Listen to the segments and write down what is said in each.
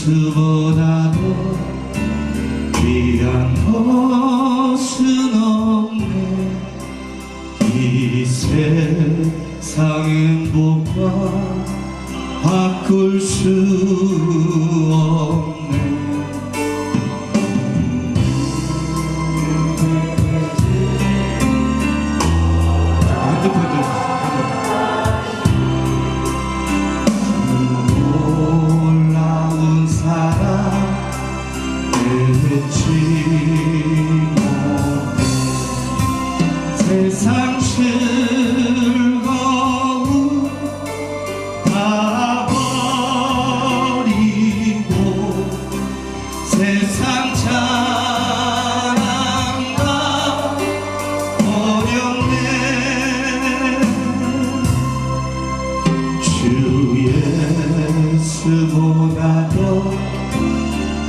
예수보다도 귀한 것은 없네. 이 세상 행복과 바꿀 수 없네. 핸드폰 좀 세상 즐거움 다 버리고 세상 자랑과 어렵네. 주 예수보다도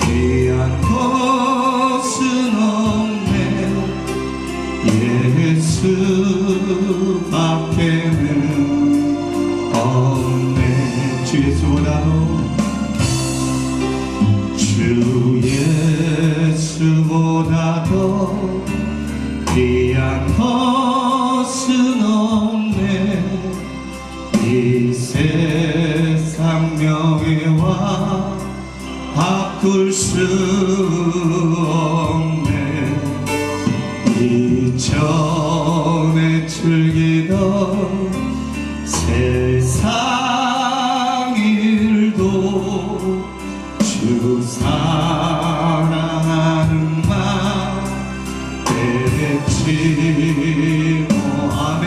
귀한 것은 없네. 예수밖에는 없네. 주 예수보다도 주 예수보다도 귀한 것은 없네. 이 세상 명예와 바꿀 수 없네. 이전에 즐기던 세상 일도 주 사랑하는 마 되지 뭐. 아멘.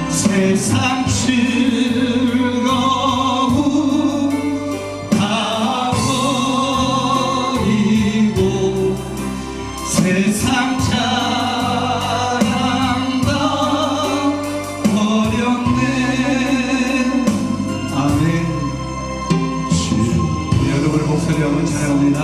세상 즐거움 다 버리고 세상 자랑과 어렵네. 아멘. 주 여러분의 목소리 한번 찬양합니다.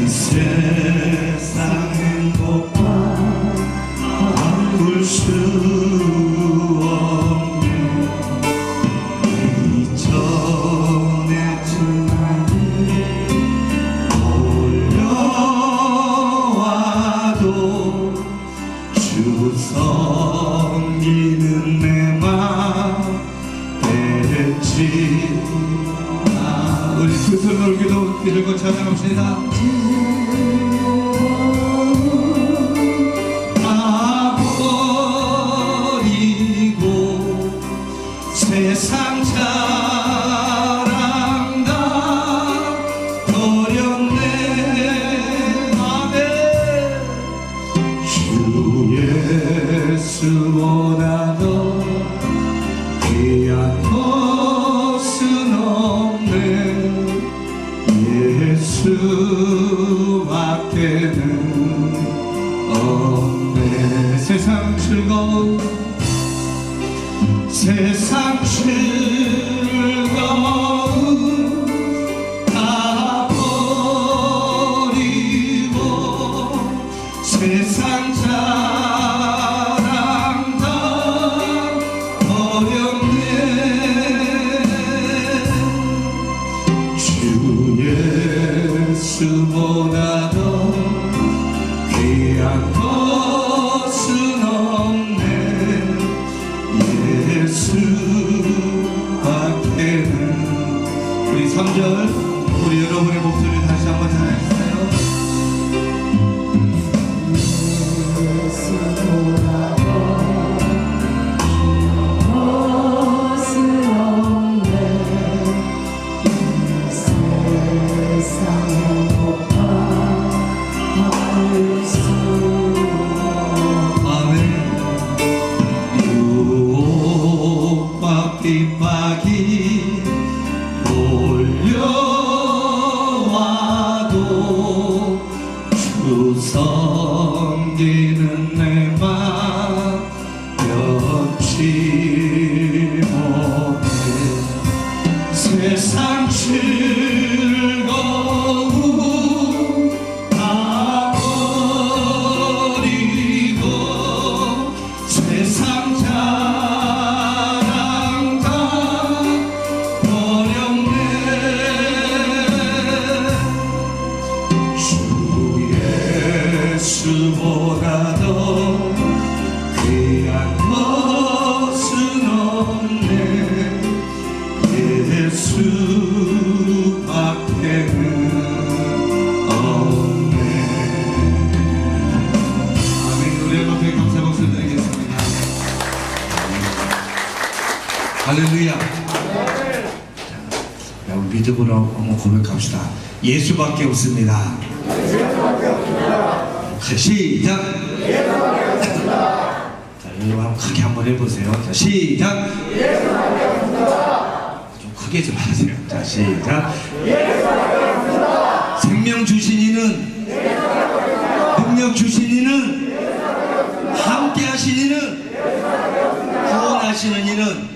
세상 행복과 바꿀 수 없네. 이전의 증안이 몰려와도 주 섬기는 내 맘 되지. 우리 두 손을 기도 들고 찬양합시다. 세상 자랑 다 어렵네. 아멘. 주 예수보다도 귀한 것은 없네. 예수밖에는 없네. 세상 즐거움 세상 즐거움 다 버리고 세상 자랑 다 어렵네. 주 예수보다도 귀한 것은 없네. 예수밖에는. 우리 3절 우리 여러분의 목소리 다시 한번 전해주세요. 예수보다도 것은 없네. 할렐루야. 자, 우리 믿음으로 한번 고백합시다. 예수밖에 없습니다. 시작. 자, 여러분 한번 크게 한번 해보세요. 자, 시작. 좀 크게 좀 하세요. 자, 시작. 생명 주신 이는, 능력 주신 이는, 함께 하신 이는, 구원하시는 이는,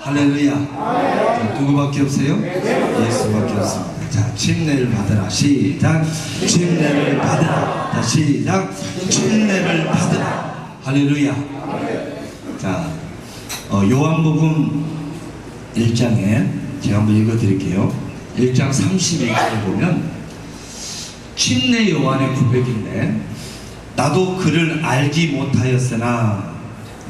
할렐루야. 자, 누구밖에 없어요? 예수밖에 없습니다. 자, 침례를 받으라. 시작. 침례를 받으라. 자, 시작. 침례를 받으라. 할렐루야. 자, 요한복음 1장에 제가 한번 읽어드릴게요. 1장 32절을 보면 침례 요한의 고백인데, 나도 그를 알지 못하였으나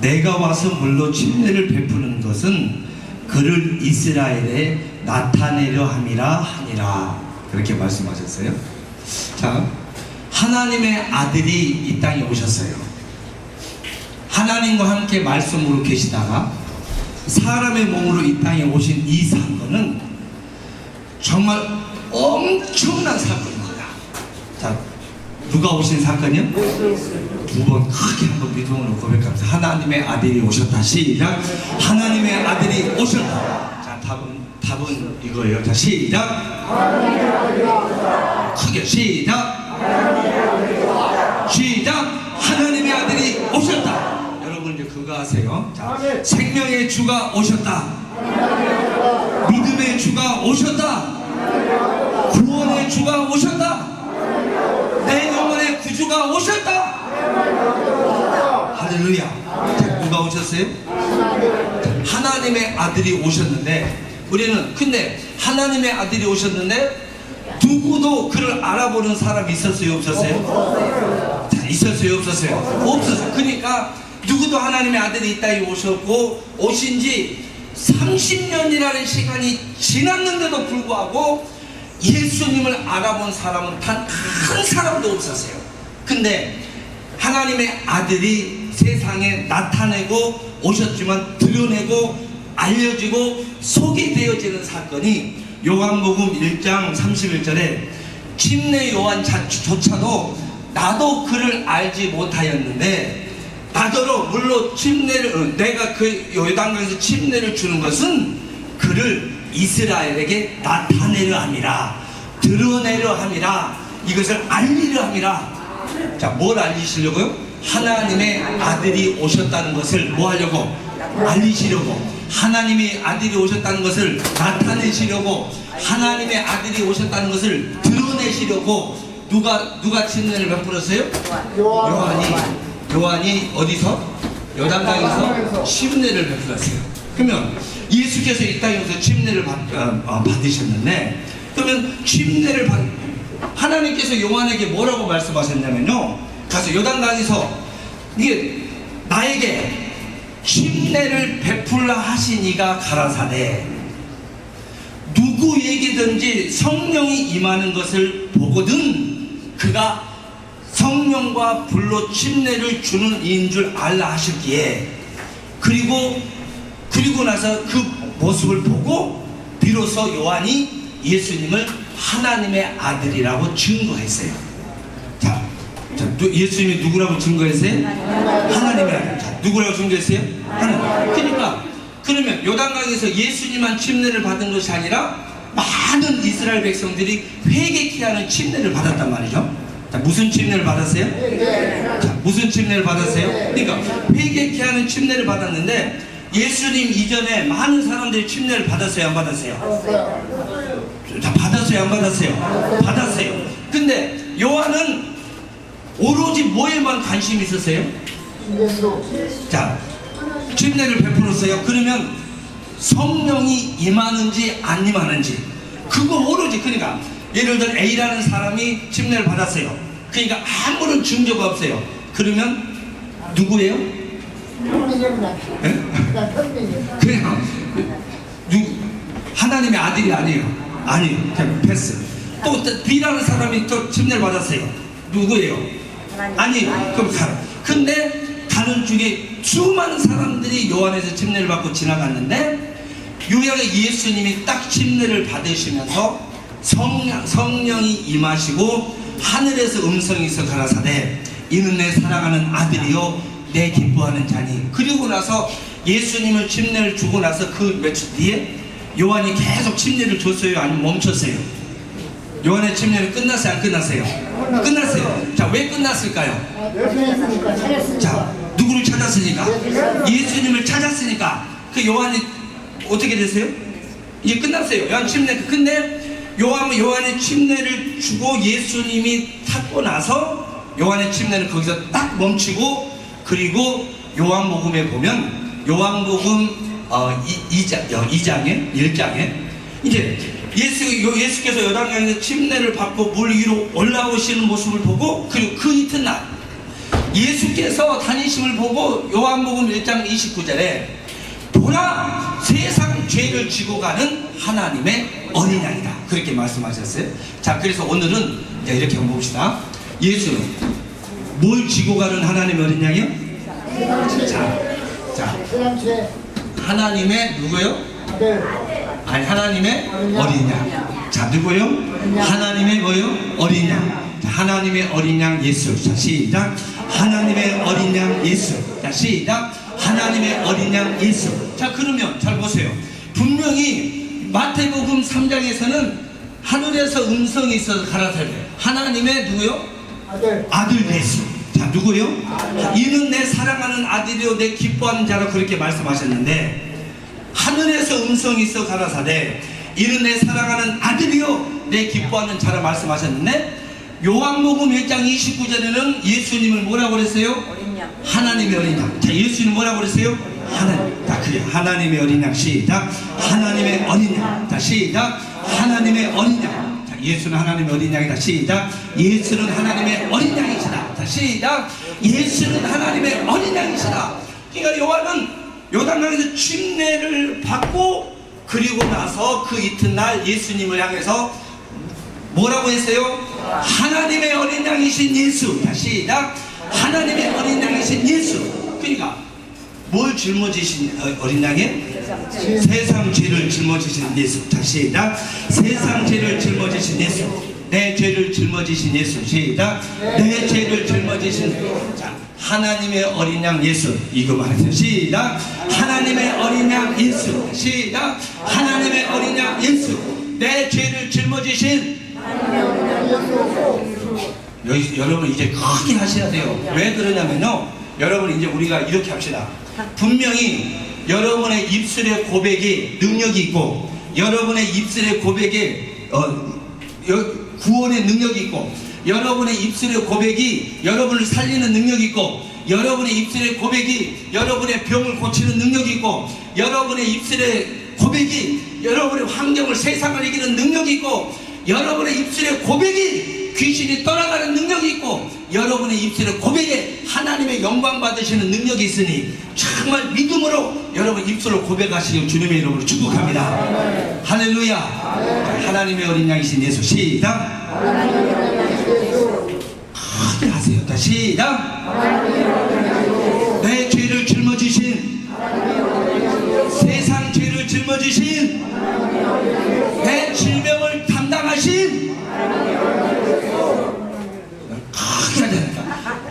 내가 와서 물로 침례를 베푸는 것은 그를 이스라엘에 나타내려 함이라 하니라. 그렇게 말씀하셨어요. 자, 하나님의 아들이 이 땅에 오셨어요. 하나님과 함께 말씀으로 계시다가 사람의 몸으로 이 땅에 오신 이 사건은 정말 엄청난 사건입니다. 자, 누가 오신 사건이요? 두 번 크게 한번 믿음으로 고백합니다. 하나님의 아들이 오셨다. 시작. 하나님의 아들이 오셨다. 자, 답은 이거예요. 자, 시작. 크게 시작. 시작. 하나님의 아들이 오셨다. 여러분 이제 그거 아세요? 자, 생명의 주가 오셨다. 믿음의 주가 오셨다. 구원의 주가 오셨다. 내 영혼의 구주가 오셨다. 할렐루야. 자, 누가 오셨어요? 하나님의 아들이 오셨는데, 우리는 근데 하나님의 아들이 오셨는데 누구도 그를 알아보는 사람이 있었어요? 없었어요? 자, 있었어요? 없었어요? 없었어요. 그러니까 누구도 하나님의 아들이 이 땅에 오셨고 오신 지 30년이라는 시간이 지났는데도 불구하고 예수님을 알아본 사람은 단 한 사람도 없었어요. 근데 하나님의 아들이 세상에 나타내고 오셨지만 드러내고 알려지고 소개되어지는 사건이 요한복음 1장 31절에 침례 요한조차도 나도 그를 알지 못하였는데 나더러 물로 침례를 내가 그 요단강에서 침례를 주는 것은 그를 이스라엘에게 나타내려 함이라, 드러내려 함이라, 이것을 알리려 함이라. 자, 뭘 알리시려고요? 하나님의 아들이 오셨다는 것을 뭐 하려고? 알리시려고. 하나님의 아들이 오셨다는 것을 나타내시려고, 하나님의 아들이 오셨다는 것을 드러내시려고. 누가 침례를 베풀었어요? 요한이 어디서? 요단강에서 침례를 베풀었어요. 그러면 예수께서 이 땅에 오셔서 침례를 받으셨는데, 그러면 침례를 하나님께서 요한에게 뭐라고 말씀하셨냐면요, 가서 요단강에서 이게 나에게 침례를 베풀라 하시니가 가라사대, 누구에게든지 성령이 임하는 것을 보거든 그가 성령과 불로 침례를 주는 이인 줄 알라 하셨기에, 그리고 나서 그 모습을 보고 비로소 요한이 예수님을 하나님의 아들이라고 증거했어요. 자, 예수님이 누구라고 증거했어요? 하나님의 아들. 자, 누구라고 증거했어요? 하나님. 그러니까 그러면 요단강에서 예수님만 침례를 받은 것이 아니라 많은 이스라엘 백성들이 회개케 하는 침례를 받았단 말이죠. 자, 무슨 침례를 받았어요? 자, 무슨 침례를 받았어요? 그러니까 회개케 하는 침례를 받았는데, 예수님 이전에 많은 사람들이 침례를 받았어요? 안 받았어요? 자, 받았어요? 안 받았어요? 받았어요. 근데 요한은 오로지 뭐에만 관심이 있었어요? 자, 침례를 베풀었어요. 그러면 성령이 임하는지 안 임하는지, 그거 오로지, 그러니까 예를 들어 A라는 사람이 침례를 받았어요. 그러니까 아무런 증거가 없어요. 그러면 누구예요? 네? 그냥 하나님의 아들이 아니에요. 아니, 그냥 패스. 또 B라는 사람이 또 침례를 받았어요. 누구예요? 아니, 그럼 근데 다른 중에 수많은 사람들이 요한에서 침례를 받고 지나갔는데 유일하게 예수님이 딱 침례를 받으시면서 성령이 임하시고 하늘에서 음성이 있어 가라사대 이는 내 사랑하는 아들이요 내 기뻐하는 자니. 그리고 나서 예수님을 침례를 주고 나서 그 며칠 뒤에 요한이 계속 침례를 줬어요? 아니면 멈췄어요? 요한의 침례는 끝났어요? 안 끝났어요? 끝났어요. 자, 왜 끝났을까요? 자, 누구를 찾았으니까? 예수님을 찾았으니까. 그 요한이 어떻게 됐어요? 이제 끝났어요. 요한 침례. 근데 요한의 침례를 주고 예수님이 탔고 나서 요한의 침례는 거기서 딱 멈추고, 그리고 요한복음에 보면 요한복음 1장에 이제 예수께서 요단강에서 침례를 받고 물 위로 올라오시는 모습을 보고, 그리고 그 이튿날 예수께서 다니심을 보고 요한복음 1장 29절에 보라 세상 죄를 지고 가는 하나님의 어린 양이다 그렇게 말씀하셨어요. 자, 그래서 오늘은 이제 이렇게 한번 봅시다. 예수 뭘 지고 가는 하나님의 어린 양이요? 자 하나님의 누구요? 아니 하나님의 어린 양. 자, 누구요? 하나님의 뭐요? 어린 양. 자, 하나님의 어린 양 예수. 자, 시작. 하나님의 어린 양 예수. 자, 시작. 하나님의 어린 양 예수. 자, 그러면 잘 보세요. 분명히 마태복음 3장에서는 하늘에서 음성이 있어서 가라사대 하나님의 누구요? 아들 예수. 자, 누구요? 이는 내 사랑하는 아들이요 내 기뻐하는 자라 그렇게 말씀하셨는데, 하늘에서 음성이 있어 가라사대 이는 내 사랑하는 아들이요 내 기뻐하는 자라 말씀하셨는데, 요한복음 1장 29절에는 예수님을 뭐라고 그랬어요? 하나님의 어린 양. 자, 예수님 뭐라고 그랬어요? 하나님. 자, 그래. 하나님의 어린 양. 시작. 하나님의 어린 양. 자, 시작. 하나님의 어린 양. 자, 예수는 하나님의 어린 양이다. 시작. 예수는 하나님의 어린 양이시다. 자, 시작. 예수는 하나님의 어린 양이시다. 그러니까 요한은 요단강에서 침례를 받고, 그리고 나서 그 이튿날 예수님을 향해서 뭐라고 했어요? 하나님의 어린 양이신 예수. 자, 시작. 하나님의 어린 양이신 예수. 그러니까 뭘 짊어지신 어린 양이? 세상 죄를 짊어지신 예수. 자, 시작. 세상 죄를 짊어지신 예수. 내 죄를 짊어지신 예수. 시작. 내 죄를 짊어지신. 자, 하나님의 어린 양 예수. 이거 말해주세요. 시작. 하나님의 어린 양 예수. 시작. 하나님의 어린 양 예수. 내 죄를 짊어지신 여러분 이제 크게 하셔야 돼요. 왜 그러냐면요, 여러분 이제 우리가 이렇게 합시다. 분명히 여러분의 입술의 고백이 능력이 있고, 여러분의 입술의 고백에 구원의 능력이 있고, 여러분의 입술의 고백이 여러분을 살리는 능력이 있고, 여러분의 입술의 고백이 여러분의 병을 고치는 능력이 있고, 여러분의 입술의 고백이 여러분의 환경을, 세상을 이기는 능력이 있고, 여러분의 입술의 고백이 귀신이 떠나가는 능력이 있고, 여러분의 입술의 고백에 하나님의 영광 받으시는 능력이 있으니 정말 믿음으로 여러분 입술로 고백하시길 주님의 이름으로 축복합니다. 할렐루야. 하나님의 어린 양이신 예수. 시작. 크게 하세요. 자, 시작. 내 죄를 짊어지신, 세상 죄를 짊어지신, 내 질병을 담당하신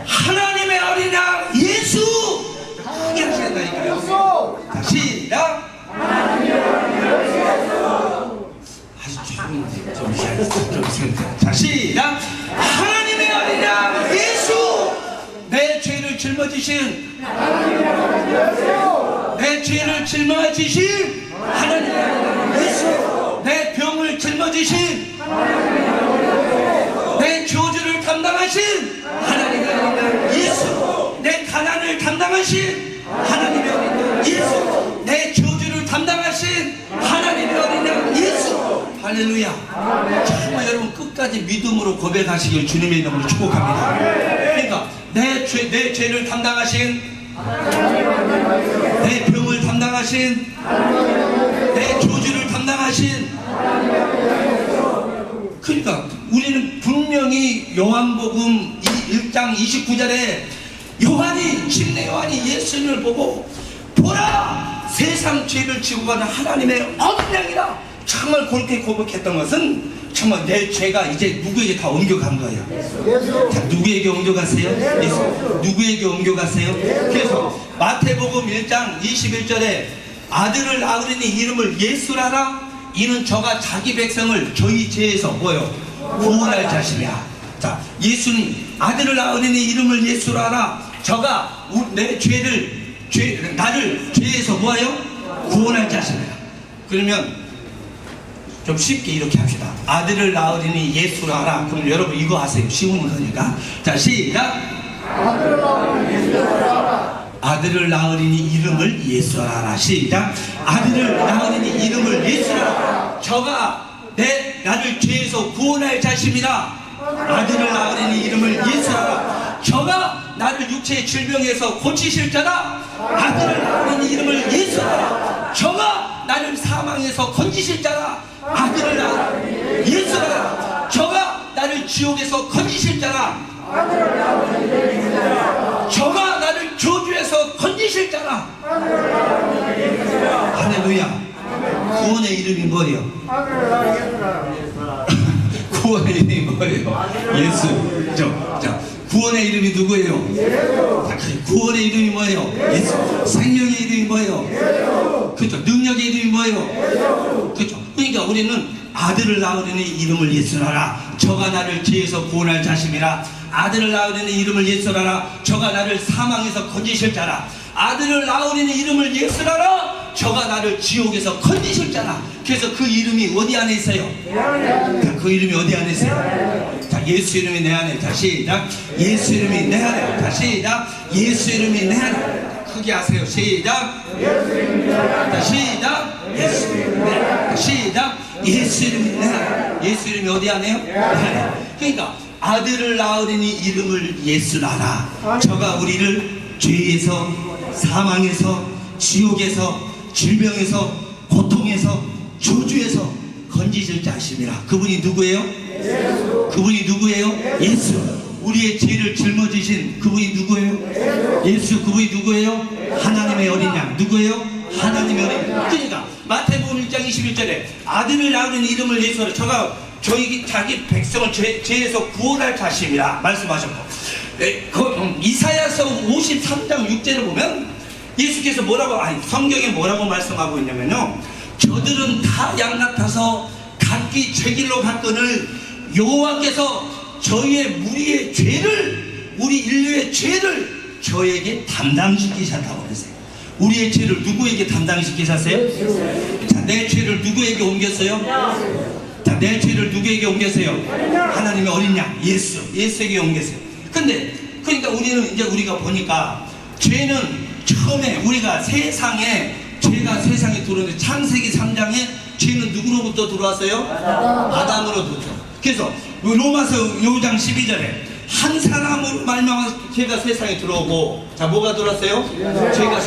하나님의 어린 양 예수. 크게 하셔야 된다니까요. 자, 시작. 자, 시작. 하나님의 어린 양 예수. 내 죄를 짊어지신, 내 죄를 짊어지신 하나님의 어린 양 예수. 내 병을 짊어지신, 내 저주를 담당하신 하나님의 어린 양 예수. 내 가난을 담당하신 하나님의 어린 양 예수. 내 저주를 담당하신 하나님의 어린 양 예수. 할렐루야. 정말 여러분 끝까지 믿음으로 고백하시길 주님의 이름으로 축복합니다. 그러니까 내 죄를 담당하신, 내 병을 담당하신, 내 저주를 담당하신. 그러니까 우리는 분명히 요한복음 1장 29절에 침례 요한이 예수님을 보고 보라 세상 죄를 지고 가는 하나님의 어린 양이라 정말 그렇게 고백했던 것은 정말 내 죄가 이제 누구에게 다 옮겨간 거예요. 자, 누구에게 옮겨갔어요? 예수. 누구에게 옮겨갔어요? 그래서 마태복음 1장 21절에 아들을 낳으리니 이름을 예수라라 이는 저가 자기 백성을 저희 죄에서 뭐요? 구원할 자심이야. 자, 예수님 아들을 낳으리니 이름을 예수라라 저가 내 나를 죄에서 뭐예요? 구원할 자심이야. 그러면 좀 쉽게 이렇게 합시다. 아들을 낳으리니 예수라라. 그럼 여러분 이거 하세요. 쉬운 거니까. 자, 시작. 아들을 낳으리니 이름을 예수라라. 시작. 아들을 낳으리니 이름을 예수라라. 저가 나를 죄에서 구원할 자심이라. 아들을 낳으리니 이름을 예수라라. 저가 나를 육체의 질병에서 고치실 자라. 아들을 낳으리니 이름을 예수라라. 저가 나를 사망에서 건지실 자라. 아들을 낳으리니 예수라라. 저가 나를 지옥에서 건지실 자라. 저가 나를 저주에서 건지실 자라. 할렐루야. 구원의 이름이 뭐예요? 구원의 이름이 뭐예요? 예수. 자, 구원의 이름이 누구예요? 구원의 이름이 뭐예요? 예수. 생명의 이름이 뭐예요? 그렇죠. 능력의 이름이 뭐예요? 그렇죠. 그러니까 우리는 아들을 낳으리니 이름을 예수라라. 저가 나를 죄에서 구원할 자심이라. 아들을 낳으리니 이름을 예수라라. 저가 나를 사망에서 건지실 자라. 아들을 낳으리니 이름을 예수라라. 저가 나를 지옥에서 건지실 자라. 그래서 그 이름이 어디 안에 있어요? 그 이름이 어디 안에 있어요? 자, 예수 이름이 내 안에. 다시 시작. 예수 이름이 내 안에. 다시 시작. 예수 이름이 내 안에. 크게 하세요. 시작. 자, 시작. 예수 이름이 내 안에. 시작. 예수 이름이 내 안에. 예수 이름이 어디 안에요? 내 안에. 그러니까 아들을 낳으리니 이름을 예수라라. 저가 우리를 죄에서 사망에서 지옥에서 질병에서 고통에서 저주에서 건지실 자심이라. 그분이 누구예요? 예수. 그분이 누구예요? 예수. 우리의 죄를 짊어지신 그분이 누구예요? 예수. 그분이 누구예요? 하나님의 어린 양. 누구예요? 하나님의 어린 양. 그러니까 마태복음 1장 21절에 아들을 낳으는 이름을 예수로 저가 자기 백성을 죄에서 구원할 자심이라 말씀하셨고, 이사야서 53장 6절을 보면 예수께서 성경에 뭐라고 말씀하고 있냐면요, 저들은 다 양 같아서 각기 제 길로 갔거늘 여호와께서 저희의 무리의 죄를, 우리 인류의 죄를 저에게 담당시키셨다고 그랬어요. 우리의 죄를 누구에게 담당시키셨어요? 자, 내 죄를 누구에게 옮겼어요? 자, 내 죄를 누구에게 옮겼어요? 하나님의 어린 양 예수에게 옮겼어요. 근데 그러니까 우리가 보니까 죄는 처음에 우리가 죄가 세상에 들어오는데 창세기 3장에 죄는 누구로부터 들어왔어요? 아담으로부터. 그래서 로마서 5장 12절에 한 사람으로 말미암아 죄가 세상에 들어오고, 자, 뭐가 들어왔어요? 죄가